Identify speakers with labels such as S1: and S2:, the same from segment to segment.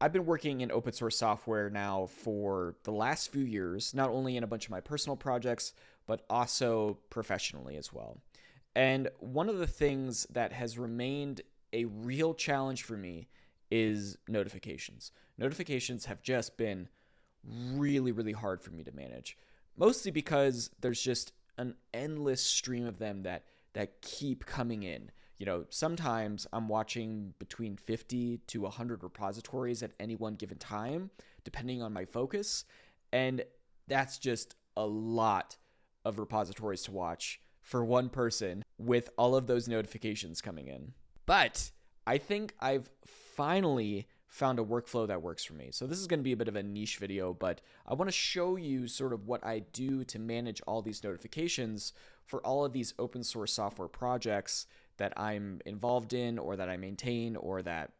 S1: I've been working in open source software now for the last few years, not only in a bunch of my personal projects, but also professionally as well. And one of the things that has remained a real challenge for me is notifications. Notifications have just been really, really hard for me to manage, mostly because there's just an endless stream of them that keep coming in. Sometimes I'm watching between 50 to 100 repositories at any one given time, depending on my focus. And that's just a lot of repositories to watch for one person with all of those notifications coming in. But I think I've finally found a workflow that works for me. So this is going to be a bit of a niche video, but I want to show you sort of what I do to manage all these notifications for all of these open source software projects that I'm involved in or that I maintain or that,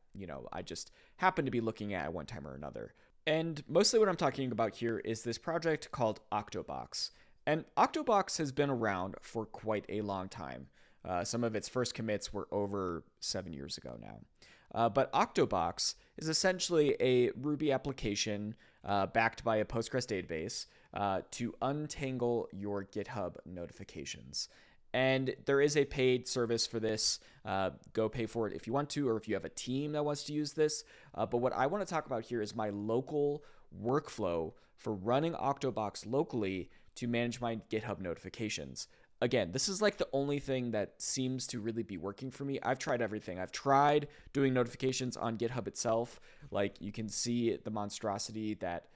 S1: I just happen to be looking at one time or another. And mostly what I'm talking about here is this project called Octobox. And Octobox has been around for quite a long time. Some of its first commits were over 7 years ago now. But Octobox is essentially a Ruby application backed by a Postgres database to untangle your GitHub notifications. And there is a paid service for this. Go pay for it if you want to, or if you have a team that wants to use this. But what I want to talk about here is my local workflow for running Octobox locally to manage my GitHub notifications. Again, this is like the only thing that seems to really be working for me. I've tried everything. I've tried doing notifications on GitHub itself. Like, you can see the monstrosity that,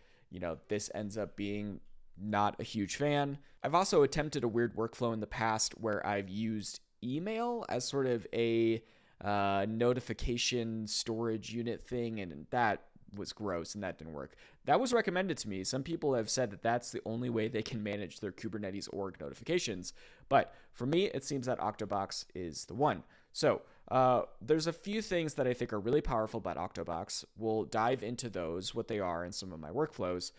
S1: this ends up being. Not a huge fan. I've also attempted a weird workflow in the past where I've used email as sort of a notification storage unit thing, and that was gross and that didn't work. That was recommended to me. Some people have said that that's the only way they can manage their Kubernetes org notifications. But for me, it seems that Octobox is the one. So there's a few things that I think are really powerful about Octobox. We'll dive into those, what they are, and some of my workflows.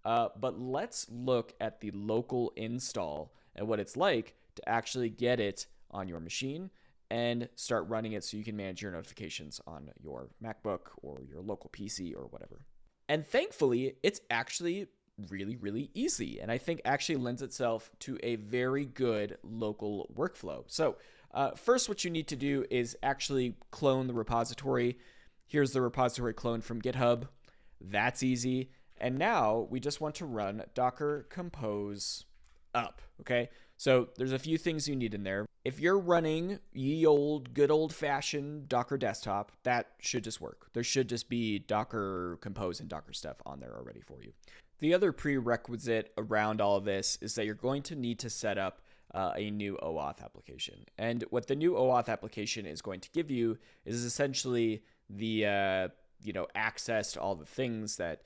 S1: But let's look at the local install and what it's like to actually get it on your machine and start running it so you can manage your notifications on your MacBook or your local PC or whatever. And thankfully, it's actually really, really easy, and I think actually lends itself to a very good local workflow. So first, what you need to do is actually clone the repository. Here's the repository clone from GitHub. That's easy. And now we just want to run docker compose up, okay? So there's a few things you need in there. If you're running good old fashioned Docker desktop, that should just work. There should just be docker compose and docker stuff on there already for you. The other prerequisite around all of this is that you're going to need to set up a new OAuth application. And what the new OAuth application is going to give you is essentially the access to all the things that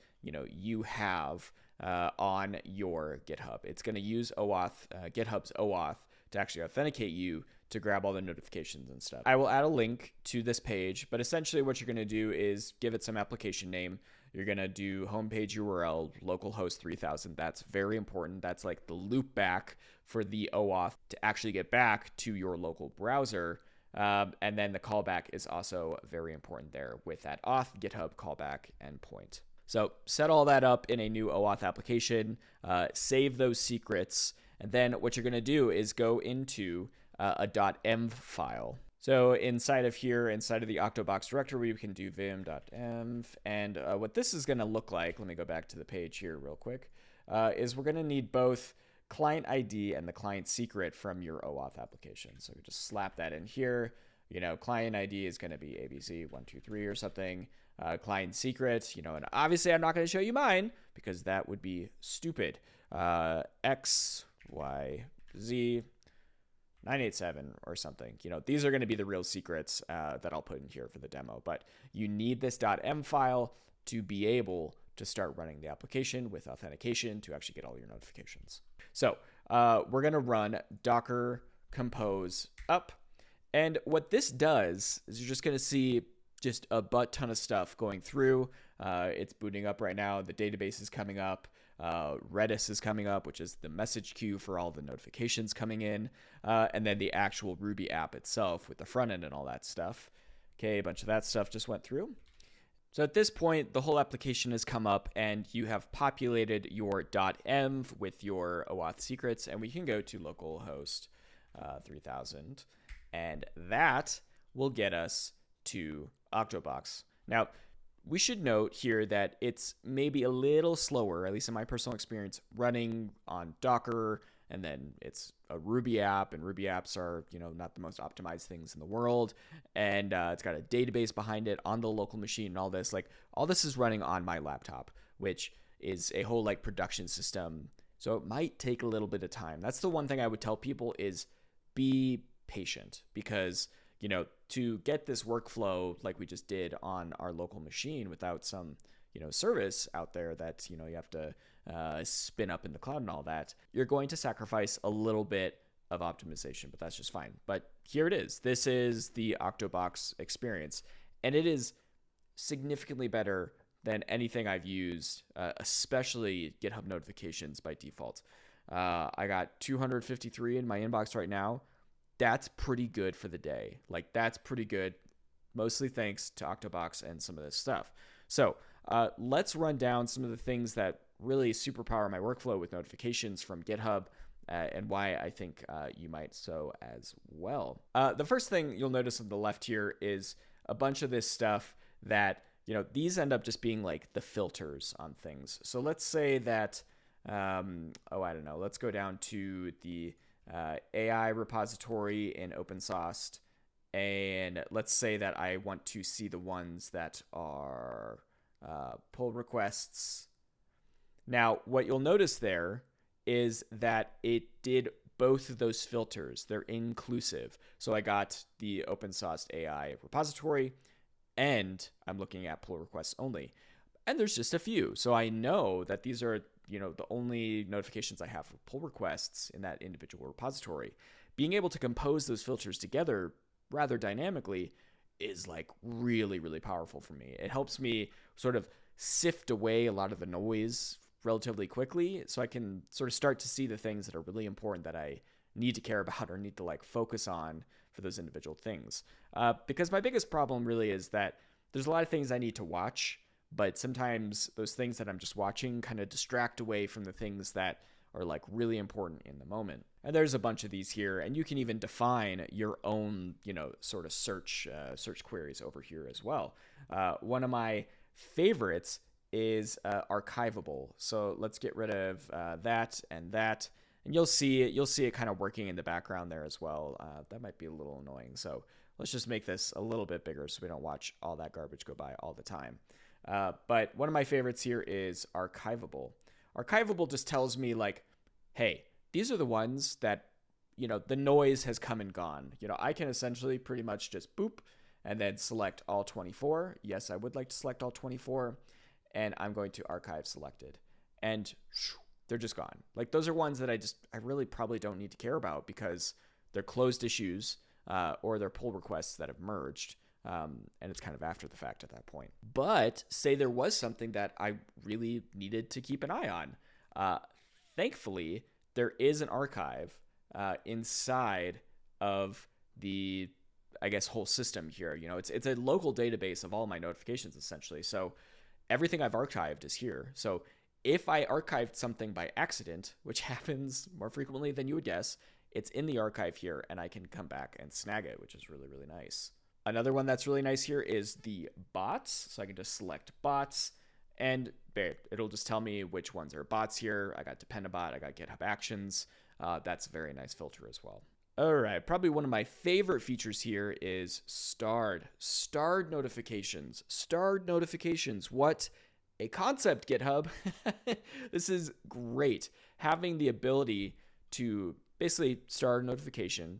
S1: you have on your GitHub. It's going to use OAuth, GitHub's OAuth, to actually authenticate you to grab all the notifications and stuff. I will add a link to this page, but essentially what you're going to do is give it some application name. You're going to do homepage URL, localhost 3000. That's very important. That's like the loop back for the OAuth to actually get back to your local browser. And then the callback is also very important there with that auth GitHub callback endpoint. So set all that up in a new OAuth application, save those secrets, and then what you're going to do is go into a .env file. So inside of the Octobox directory, we can do vim.env, and what this is going to look like, let me go back to the page here real quick, is we're going to need both client ID and the client secret from your OAuth application. So we just slap that in here. Client ID is going to be ABC123 or something. Client secret, and obviously I'm not going to show you mine because that would be stupid. X, Y, Z, 987 or something. These are going to be the real secrets that I'll put in here for the demo, but you need this .m file to be able to start running the application with authentication to actually get all your notifications. So we're going to run docker compose up. And what this does is you're just going to see just a butt ton of stuff going through. It's booting up right now. The database is coming up. Redis is coming up, which is the message queue for all the notifications coming in. And then the actual Ruby app itself with the front end and all that stuff. Okay, a bunch of that stuff just went through. So at this point, the whole application has come up and you have populated your .env with your OAuth secrets, and we can go to localhost 3000, and that will get us to Octobox. Now, we should note here that it's maybe a little slower, at least in my personal experience, running on Docker, and then it's a Ruby app, and Ruby apps are, not the most optimized things in the world, and it's got a database behind it on the local machine and all this. Like, all this is running on my laptop, which is a whole production system, so it might take a little bit of time. That's the one thing I would tell people is be patient, because to get this workflow like we just did on our local machine without some, service out there that, you have to spin up in the cloud and all that, you're going to sacrifice a little bit of optimization, but that's just fine. But here it is. This is the Octobox experience, and it is significantly better than anything I've used, especially GitHub notifications by default. I got 253 in my inbox right now. That's pretty good for the day. That's pretty good, mostly thanks to Octobox and some of this stuff. So let's run down some of the things that really superpower my workflow with notifications from GitHub, and why I think you might so as well. The first thing you'll notice on the left here is a bunch of this stuff that, these end up just being the filters on things. So let's say that, I don't know, let's go down to the AI repository in OpenSauce, and let's say that I want to see the ones that are pull requests. Now, what you'll notice there is that it did both of those filters. They're inclusive. So I got the OpenSauce AI repository, and I'm looking at pull requests only. And there's just a few. So I know that these are the only notifications I have for pull requests in that individual repository. Being able to compose those filters together rather dynamically is really, really powerful for me. It helps me sort of sift away a lot of the noise relatively quickly, so I can sort of start to see the things that are really important that I need to care about or need to focus on for those individual things. Because my biggest problem really is that there's a lot of things I need to watch, but sometimes those things that I'm just watching kind of distract away from the things that are really really in the moment. And there's a bunch of these here, and you can even define your own, sort of search queries over here as well. One of my favorites is archivable. So let's get rid of that, and you'll see it kind of working in the background there as well. That might be a little annoying. So let's just make this a little bit bigger so we don't watch all that garbage go by all the time. But one of my favorites here is archivable. Archivable just tells me hey, these are the ones that, the noise has come and gone. I can essentially pretty much just boop and then select all 24. Yes, I would like to select all 24, and I'm going to archive selected, and they're just gone. Those are ones that I really probably don't need to care about because they're closed issues, or they're pull requests that have merged. And it's kind of after the fact at that point. But say there was something that I really needed to keep an eye on. Thankfully, there is an archive inside of the, whole system here. It's a local database of all my notifications, essentially. So everything I've archived is here. So if I archived something by accident, which happens more frequently than you would guess, it's in the archive here, and I can come back and snag it, which is really, really nice. Another one that's really nice here is the bots. So I can just select bots, and it'll just tell me which ones are bots here. I got Dependabot, I got GitHub Actions. That's a very nice filter as well. All right, probably one of my favorite features here is starred notifications. Starred notifications. What a concept, GitHub. This is great. Having the ability to basically start a notification,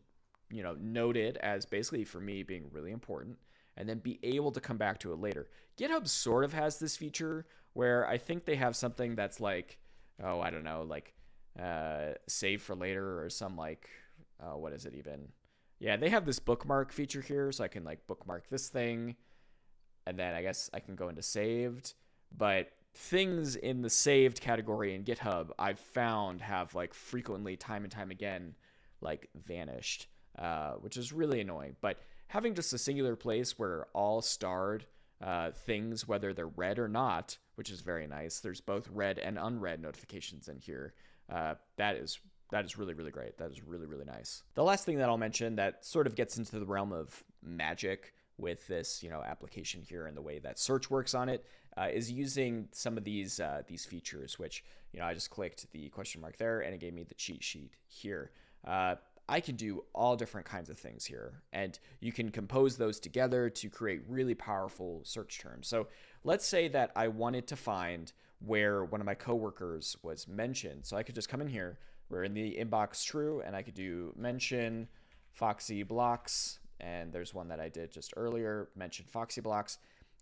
S1: noted as basically for me being really important, and then be able to come back to it later. GitHub sort of has this feature where I think they have something that's save for later or some what is it even? Yeah, they have this bookmark feature here, so I can bookmark this thing, and then I guess I can go into saved. But things in the saved category in GitHub I've found have frequently, time and time again, vanished. Which is really annoying. But having just a singular place where all starred things, whether they're read or not, which is very nice. There's both read and unread notifications in here. That is really, really great. That is really, really nice. The last thing that I'll mention that sort of gets into the realm of magic with this, application here and the way that search works on it is using some of these features, which, I just clicked the question mark there and it gave me the cheat sheet here. I can do all different kinds of things here, and you can compose those together to create really powerful search terms. So let's say that I wanted to find where one of my coworkers was mentioned. So I could just come in here, we're in the inbox true, and I could do mention Foxy Blocks, and there's one that I did just earlier, mention Foxy Blocks.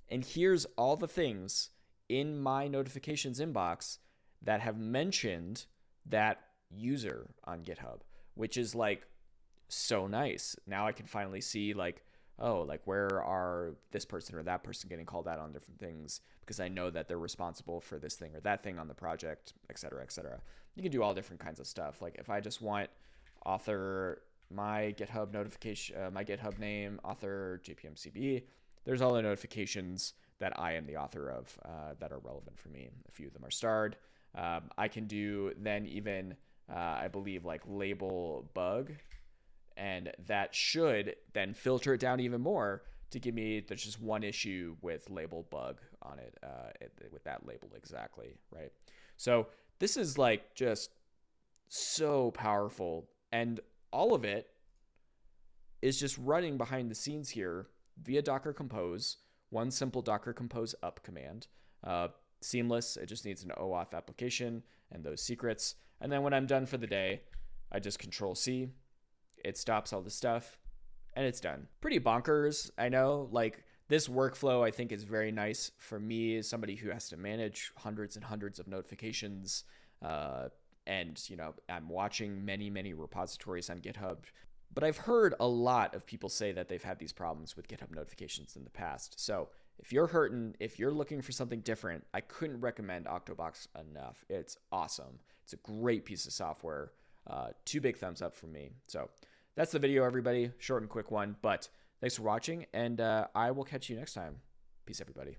S1: And here's all the things in my notifications inbox that have mentioned that user on GitHub, which is like so nice. Now I can finally see like, oh, like where are this person or that person getting called out on different things, because I know that they're responsible for this thing or that thing on the project, et cetera, et cetera. You can do all different kinds of stuff. Like if I just want author, my GitHub notification, my GitHub name, author JPMCB, there's all the notifications that I am the author of that are relevant for me. A few of them are starred. I can do then even, I believe, like label bug, and that should then filter it down even more to give me, there's just one issue with label bug on it, with that label exactly, right? So this is like just so powerful, and all of it is just running behind the scenes here via Docker Compose, one simple Docker Compose up command. Seamless, it just needs an OAuth application and those secrets. And then when I'm done for the day, I just Control C, it stops all the stuff, and it's done. Pretty bonkers, I know. Like this workflow, I think, is very nice for me as somebody who has to manage hundreds and hundreds of notifications. And, I'm watching many, many repositories on GitHub. But I've heard a lot of people say that they've had these problems with GitHub notifications in the past. So if you're hurting, if you're looking for something different, I couldn't recommend Octobox enough. It's awesome. It's a great piece of software. 2 big thumbs up from me. So that's the video, everybody. Short and quick one, but thanks for watching, and I will catch you next time. Peace, everybody.